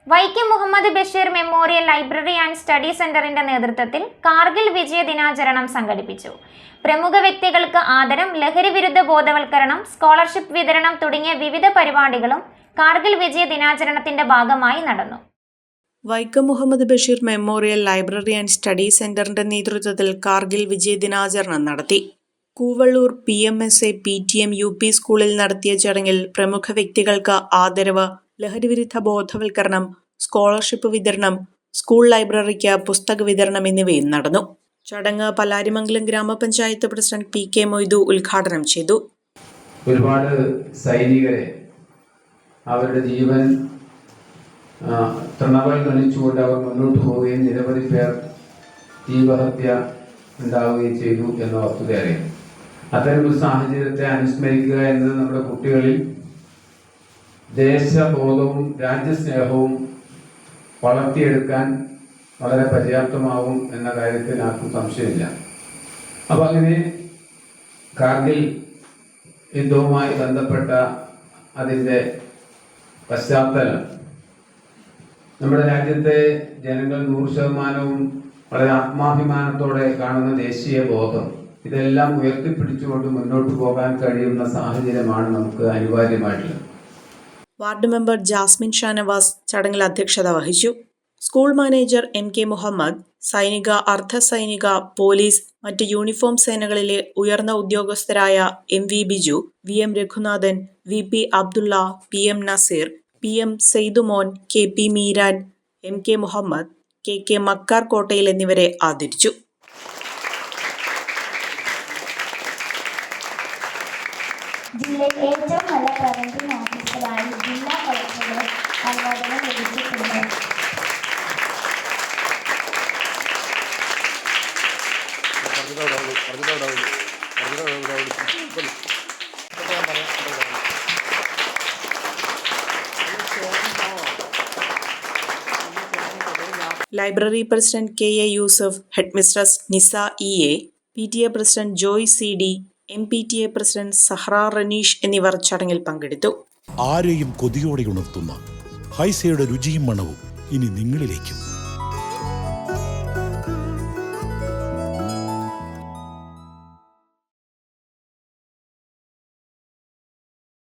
Vaikom Muhammad Basheer memorial library and study സെന്ററിന്റെ നേതൃത്വത്തിൽ കാർഗിൽ വിജയ ദിനാചരണം സംഘടിപ്പിച്ചു. പ്രമുഖ വ്യക്തികൾക്ക് ആദരം, ലഹരി വിരുദ്ധ ബോധവൽക്കരണം, സ്കോളർഷിപ്പ് വിതരണം തുടങ്ങിയ വിവിധ പരിപാടികളും കാർഗിൽ വിജയ ദിനാചരണത്തിന്റെ ഭാഗമായി നടന്നു. Vaikom Muhammad Basheer memorial library and study സെന്ററിന്റെ നേതൃത്വത്തിൽ കാർഗിൽ വിജയ ദിനാചരണം നടത്തി. കൂവള്ളൂർ PMSA PTM UP സ്കൂളിൽ നടത്തിയ ചടങ്ങിൽ പ്രമുഖ വ്യക്തികൾക്ക് ആദരവ്, ലഹരിവിരുദ്ധ ബോധവൽക്കരണം, സ്കോളർഷിപ്പ് വിതരണം, സ്കൂൾ ലൈബ്രറിക്ക് പുസ്തക വിതരണം എന്നിവയും നടന്നു. ചടങ്ങ് പലാരിമംഗലം ഗ്രാമപഞ്ചായത്ത് പ്രസിഡന്റ് PK മൊയ്തു ഉദ്ഘാടനം ചെയ്തു. ഒരുപാട് സൈനികരെ അവരുടെ ജീവൻ തൃണവൽ നണിച്ചുകൊണ്ട് അവർ മുന്നോട്ട് പോവുകയും നിരവധി പേർ ജീവഹത്യ ഉണ്ടാവുകയും ചെയ്തു എന്ന വസ്തുത അറിയാം. അത്തരമൊരു സാഹചര്യത്തെ അനുസ്മരിക്കുക എന്നത് നമ്മുടെ കുട്ടികളിൽ ദേശബോധവും രാജ്യസ്നേഹവും വളർത്തിയെടുക്കാൻ വളരെ പര്യാപ്തമാവും എന്ന കാര്യത്തിൽ ആർക്കും സംശയമില്ല. അപ്പം അങ്ങനെ കാർഗിൽ യുദ്ധവുമായി ബന്ധപ്പെട്ട അതിൻ്റെ പശ്ചാത്തലം നമ്മുടെ രാജ്യത്തെ ജനങ്ങൾ 100% വളരെ ആത്മാഭിമാനത്തോടെ കാണുന്ന ദേശീയ ബോധം, ഇതെല്ലാം ഉയർത്തിപ്പിടിച്ചുകൊണ്ട് മുന്നോട്ട് പോകാൻ കഴിയുന്ന സാഹചര്യമാണ് നമുക്ക് അനിവാര്യമായിട്ടുള്ളത്. വാർഡ് മെമ്പർ ജാസ്മിൻ ഷാനവാസ് ചടങ്ങിൽ അധ്യക്ഷത വഹിച്ചു. സ്കൂൾ മാനേജർ MK മുഹമ്മദ്, സൈനിക, അർദ്ധസൈനിക, പോലീസ്, മറ്റ് യൂണിഫോം സേനകളിലെ ഉയർന്ന ഉദ്യോഗസ്ഥരായ MV Biju, VM Raghunathan, VP Abdulla, PM Naseer, PM സെയ്തുമോൻ, KP Meeran, MK Muhammad, KK Makkar കോട്ടയിൽ എന്നിവരെ ആദരിച്ചു. ജില്ലയിൽ ഏറ്റവും നല്ല പ്രവന്റീവ് ഓഫീസറായി ജില്ലാ കളക്ടറുടെ അവാർഡുകൾ ലഭിച്ചിട്ടുണ്ട്. Library president KA Yusuf, headmistress Nisa EA, PTA president Joy CD, MPTA president Sahra Ranish എന്നിവർ ചടങ്ങിൽ പങ്കെടുത്തു. ആരെയും കൊതിയോടെ ഉണർത്തുന്ന ഹൈസയുടെ രുചിയും മണവും ഇനി നിങ്ങളിലേക്കും.